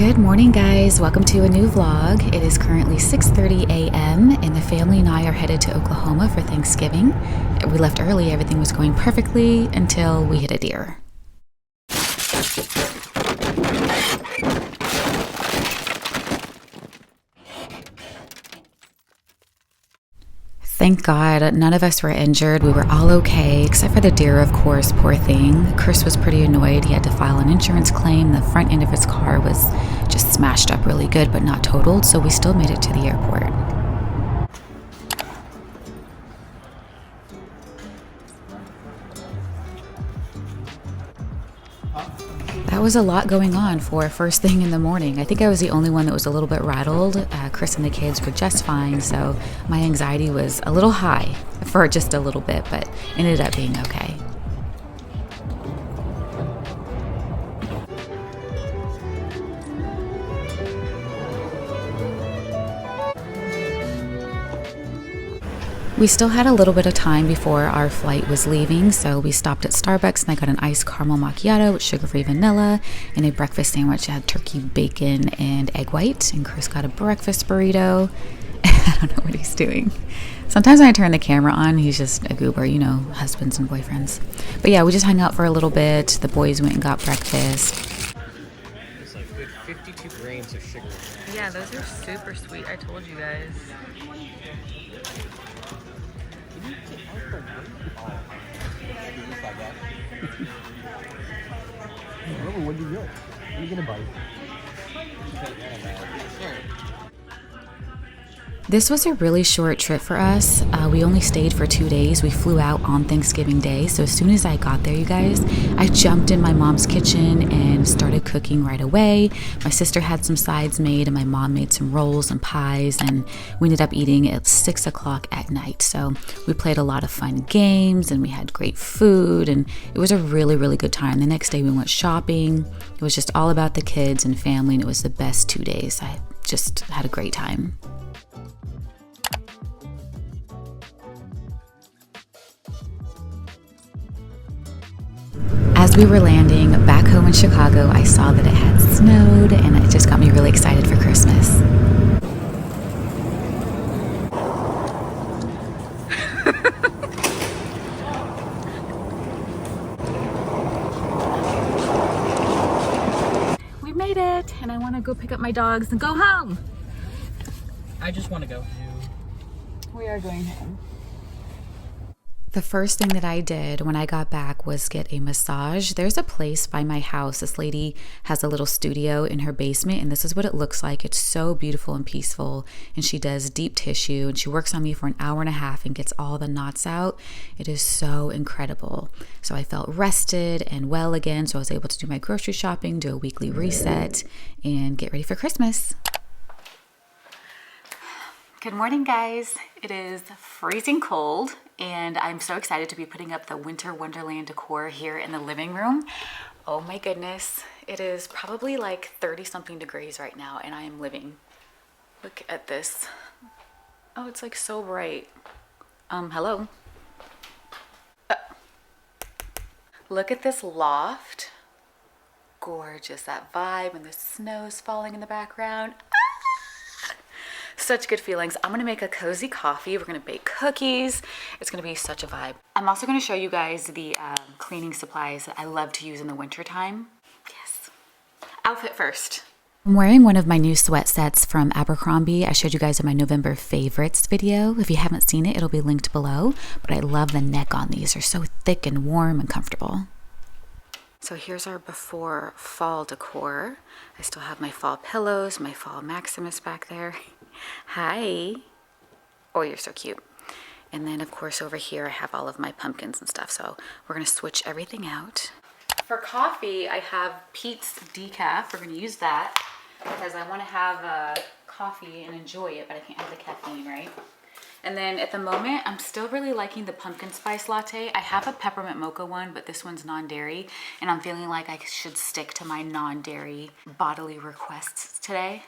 Good morning, guys. Welcome to a new vlog. It is currently 6:30 a.m. and the family and I are headed to Oklahoma for Thanksgiving. We left early. Everything was going perfectly until we hit a deer. Thank God none of us were injured. We were all okay, except for the deer, of course. Poor thing. Chris was pretty annoyed. He had to file an insurance claim. The front end of his car was just smashed up really good, but not totaled, so we still made it to the airport. That was a lot going on for first thing in the morning. I think I was the only one that was a little bit rattled. Chris and the kids were just fine, so my anxiety was a little high for just a little bit, but ended up being okay. We still had a little bit of time before our flight was leaving, so we stopped at Starbucks and I got an iced caramel macchiato with sugar-free vanilla and a breakfast sandwich that had turkey, bacon, and egg white. And Chris got a breakfast burrito. I don't know what he's doing. Sometimes when I turn the camera on, he's just a goober, you know, husbands and boyfriends. But yeah, we just hung out for a little bit. The boys went and got breakfast. It's like good 52 grams of sugar. Yeah, those are super sweet. I told you guys. What do you get? What are you gonna buy? This was a really short trip for us. We only stayed for 2 days. We flew out on Thanksgiving Day. So as soon as I got there, you guys, I jumped in my mom's kitchen and started cooking right away. My sister had some sides made and my mom made some rolls and pies, and we ended up eating at 6 o'clock at night. So we played a lot of fun games and we had great food, and it was a really, really good time. The next day we went shopping. It was just all about the kids and family, and it was the best 2 days. I just had a great time. As we were landing back home in Chicago, I saw that it had snowed, and it just got me really excited for Christmas. We made it, and I want to go pick up my dogs and go home. I just want to go. We are going home. The first thing that I did when I got back was get a massage. There's a place by my house. This lady has a little studio in her basement, and this is what it looks like. It's so beautiful and peaceful, and she does deep tissue, and she works on me for an hour and a half and gets all the knots out. It is so incredible. So I felt rested and well again, so I was able to do my grocery shopping, do a weekly reset, and get ready for Christmas. Good morning, guys. It is freezing cold, and I'm so excited to be putting up the winter wonderland decor here in the living room. Oh my goodness, it is probably like 30 something degrees right now, and I am living. Look at this. Oh, it's like so bright. Hello. Look at this loft. Gorgeous, that vibe, and the snow's falling in the background. Such good feelings. I'm gonna make a cozy coffee. We're gonna bake cookies. It's gonna be such a vibe. I'm also gonna show you guys the cleaning supplies that I love to use in the winter time. Yes. Outfit first. I'm wearing one of my new sweat sets from Abercrombie. I showed you guys in my November favorites video. If you haven't seen it, it'll be linked below. But I love the neck on these. They're so thick and warm and comfortable. So here's our before fall decor. I still have my fall pillows, my fall Maximus back there. Hi. Oh, you're so cute. And then of course over here I have all of my pumpkins and stuff. So we're gonna switch everything out. For coffee, I have Pete's decaf. We're gonna use that because I wanna have coffee and enjoy it, but I can't have the caffeine, right? And then at the moment, I'm still really liking the pumpkin spice latte. I have a peppermint mocha one, but this one's non-dairy, and I'm feeling like I should stick to my non-dairy bodily requests today.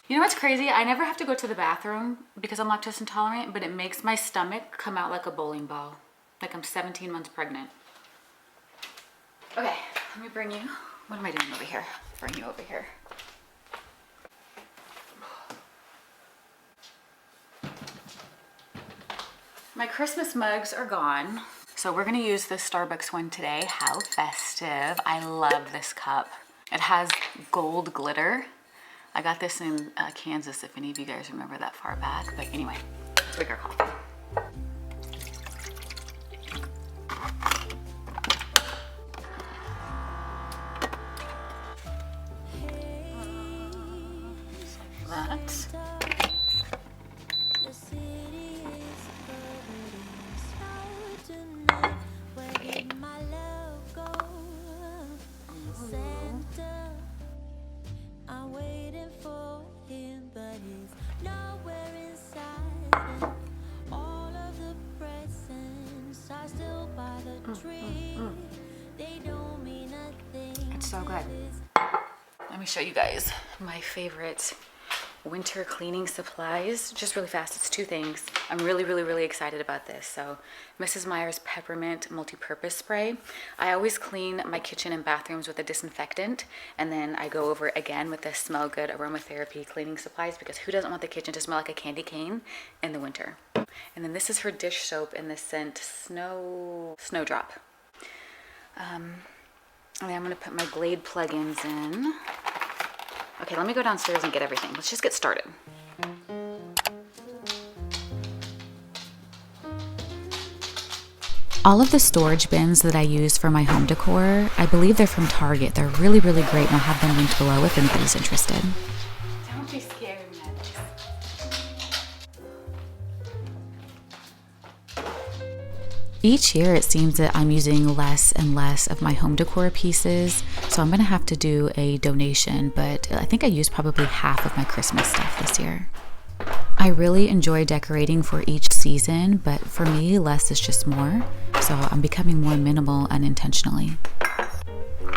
You know what's crazy? I never have to go to the bathroom because I'm lactose intolerant, but it makes my stomach come out like a bowling ball. Like I'm 17 months pregnant. Okay, let me bring you, what am I doing over here? Bring you over here. My Christmas mugs are gone. So we're gonna use this Starbucks one today. How festive. I love this cup. It has gold glitter. I got this in Kansas, if any of you guys remember that far back. But anyway, let's make our coffee. That. It's so good. Let me show you guys my favorite winter cleaning supplies. Just really fast, it's two things. I'm really excited about this. So Mrs. Meyer's peppermint multi-purpose spray. I always clean my kitchen and bathrooms with a disinfectant, and then I go over it again with the Smell Good aromatherapy cleaning supplies, because who doesn't want the kitchen to smell like a candy cane in the winter? And then this is her dish soap in the scent Snowdrop. And then I'm gonna put my Glade plugins in. Okay, let me go downstairs and get everything. Let's just get started. All of the storage bins that I use for my home decor, I believe they're from Target. They're really great, and I'll have them linked below if anybody's interested. Don't be scared, man. Each year it seems that I'm using less and less of my home decor pieces, so I'm gonna have to do a donation, but I think I used probably half of my Christmas stuff this year. I really enjoy decorating for each season, but for me, less is just more, so I'm becoming more minimal unintentionally.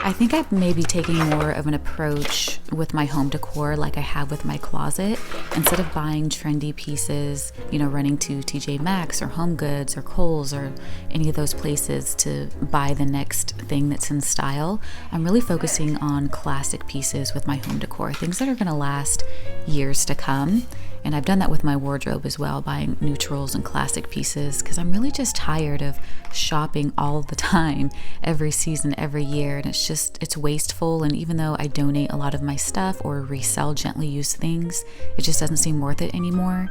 I think I've maybe taken more of an approach with my home decor like I have with my closet. Instead of buying trendy pieces, you know, running to TJ Maxx or Home Goods or Kohl's or any of those places to buy the next thing that's in style, I'm really focusing on classic pieces with my home decor, things that are gonna last years to come. And I've done that with my wardrobe as well, buying neutrals and classic pieces, because I'm really just tired of shopping all the time, every season, every year. And it's wasteful. And even though I donate a lot of my stuff or resell gently used things, it just doesn't seem worth it anymore.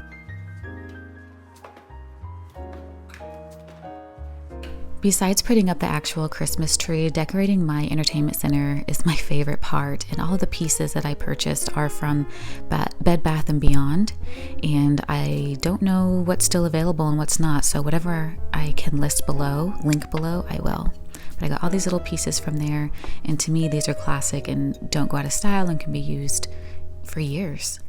Besides putting up the actual Christmas tree, decorating my entertainment center is my favorite part, and all of the pieces that I purchased are from Bed Bath & Beyond, and I don't know what's still available and what's not, so whatever I can link below, I will. But I got all these little pieces from there, and to me these are classic and don't go out of style and can be used for years.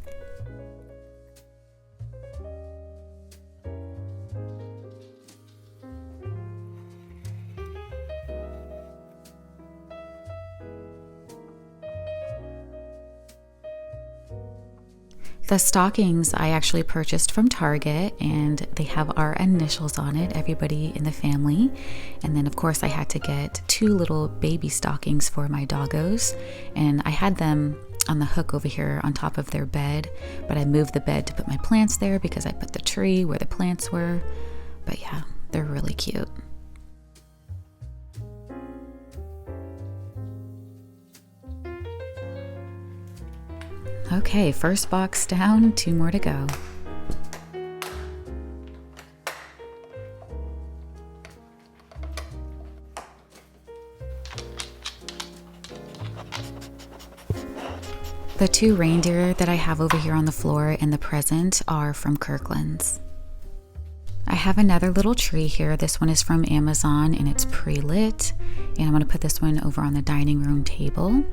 The stockings I actually purchased from Target, and they have our initials on it, everybody in the family. And then of course I had to get 2 little baby stockings for my doggos, and I had them on the hook over here on top of their bed, but I moved the bed to put my plants there because I put the tree where the plants were. But yeah, they're really cute. Okay, first box down, 2 more to go. The 2 reindeer that I have over here on the floor in the present are from Kirkland's. I have another little tree here. This one is from Amazon and it's pre-lit. And I'm going to put this one over on the dining room table.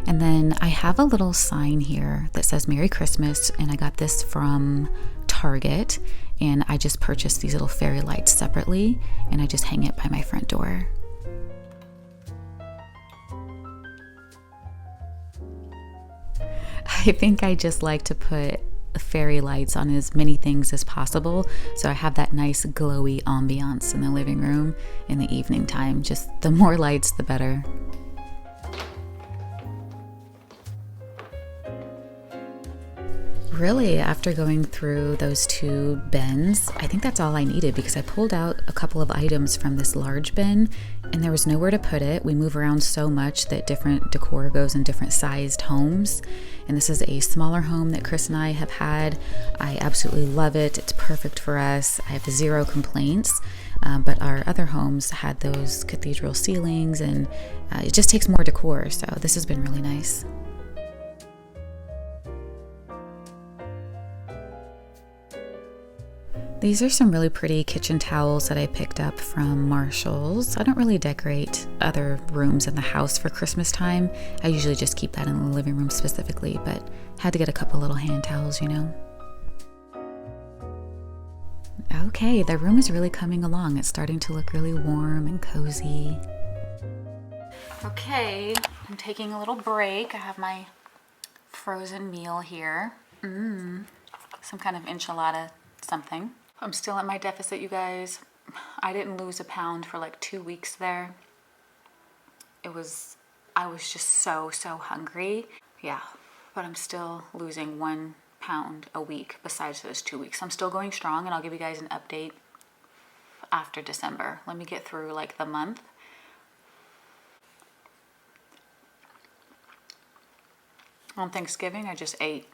And then I have a little sign here that says Merry Christmas, and I got this from Target. And I just purchased these little fairy lights separately, and I just hang it by my front door. I think I just like to put fairy lights on as many things as possible, so I have that nice glowy ambiance in the living room in the evening time. Just the more lights, the better. really, after going through those 2 bins, I think that's all I needed because I pulled out a couple of items from this large bin and there was nowhere to put it. We move around so much that different decor goes in different sized homes. And this is a smaller home that Chris and I have had. I absolutely love it. It's perfect for us. I have 0 complaints. But our other homes had those cathedral ceilings and it just takes more decor. So this has been really nice. These are some really pretty kitchen towels that I picked up from Marshall's. I don't really decorate other rooms in the house for Christmas time. I usually just keep that in the living room specifically, but had to get a couple little hand towels, you know. Okay, the room is really coming along. It's starting to look really warm and cozy. Okay, I'm taking a little break. I have my frozen meal here. Some kind of enchilada something. I'm still at my deficit, you guys. I didn't lose a pound for like 2 weeks there. I was just so hungry. Yeah, but I'm still losing 1 pound a week besides those 2 weeks. I'm still going strong and I'll give you guys an update after December. Let me get through like the month. On Thanksgiving, I just ate.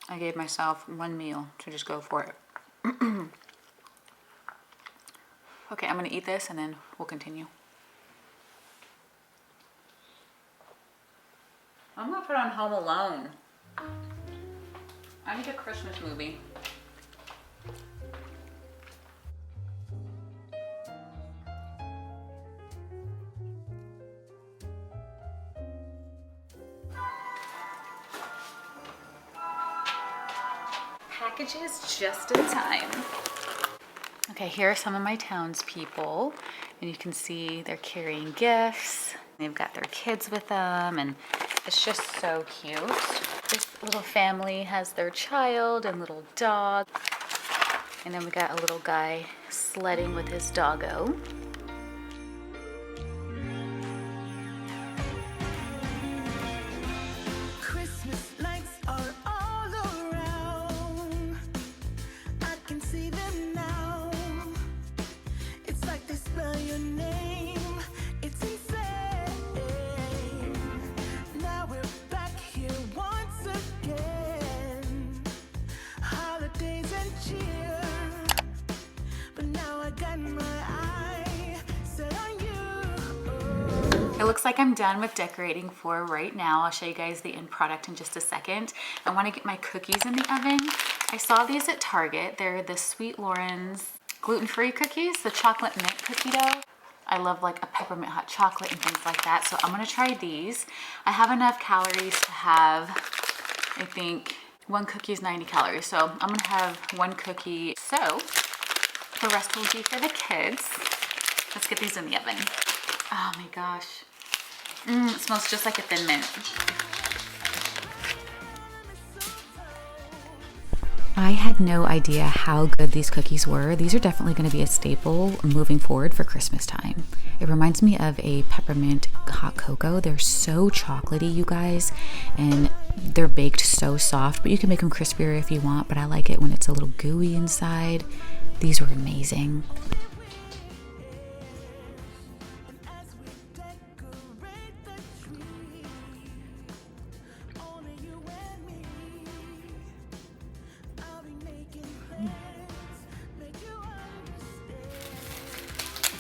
I gave myself 1 meal to just go for it. Okay, I'm gonna eat this and then we'll continue. I'm gonna put on Home Alone. I need a Christmas movie. Packages just in time. Okay, here are some of my townspeople, and you can see they're carrying gifts. They've got their kids with them, and it's just so cute. This little family has their child and little dog, and then we got a little guy sledding with his doggo. It looks like I'm done with decorating for right now. I'll show you guys the end product in just a second. I want to get my cookies in the oven. I saw these at Target. They're the Sweet Loren's gluten-free cookies, the chocolate mint cookie dough. I love like a peppermint hot chocolate and things like that. So I'm gonna try these. I have enough calories to have, I think, 1 cookie is 90 calories. So I'm gonna have 1 cookie. So the rest will be for the kids. Let's get these in the oven. Oh my gosh. It smells just like a Thin Mint. I had no idea how good these cookies were. These are definitely going to be a staple moving forward for Christmas time. It reminds me of a peppermint hot cocoa. They're so chocolatey, you guys, and they're baked so soft, but you can make them crispier if you want, but I like it when it's a little gooey inside. These were amazing.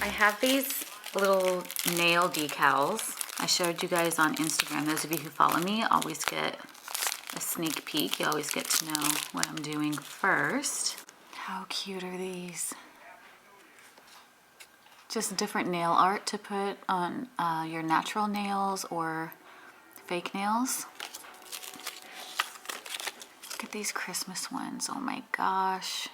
I have these little nail decals. I showed you guys on Instagram. Those of you who follow me always get a sneak peek. You always get to know what I'm doing first. How cute are these? Just different nail art to put on your natural nails or fake nails. Look at these Christmas ones. Oh my gosh.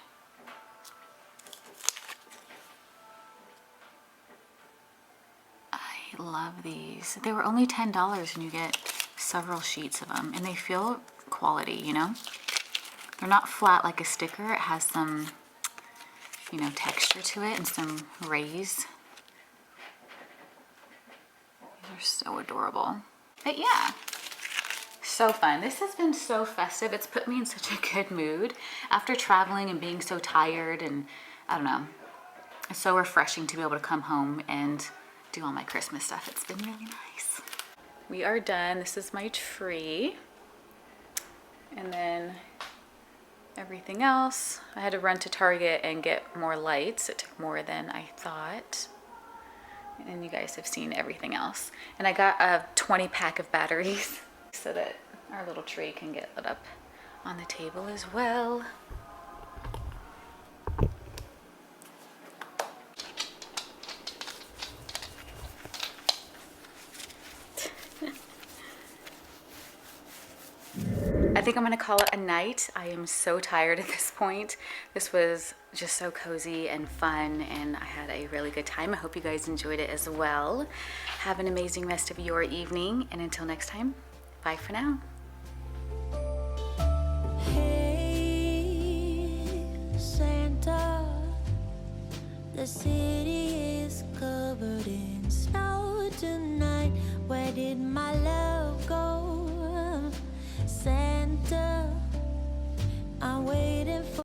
I love these. They were only $10 and you get several sheets of them, and they feel quality, you know? They're not flat like a sticker. It has some, you know, texture to it and some rays. These are so adorable. But yeah, so fun. This has been so festive. It's put me in such a good mood after traveling and being so tired, and I don't know. It's so refreshing to be able to come home and do all my Christmas stuff. It's been really nice. We are done. This is my tree. And then everything else, I had to run to Target and get more lights. It took more than I thought. And you guys have seen everything else. And I got a 20 pack of batteries so that our little tree can get lit up on the table as well. I think I'm gonna call it a night. I am so tired at this point. This was just so cozy and fun, and I had a really good time. I hope you guys enjoyed it as well. Have an amazing rest of your evening, and until next time, bye for now. Hey, Santa, the city is covered in snow tonight. Where did my love go? Santa, I'm waiting for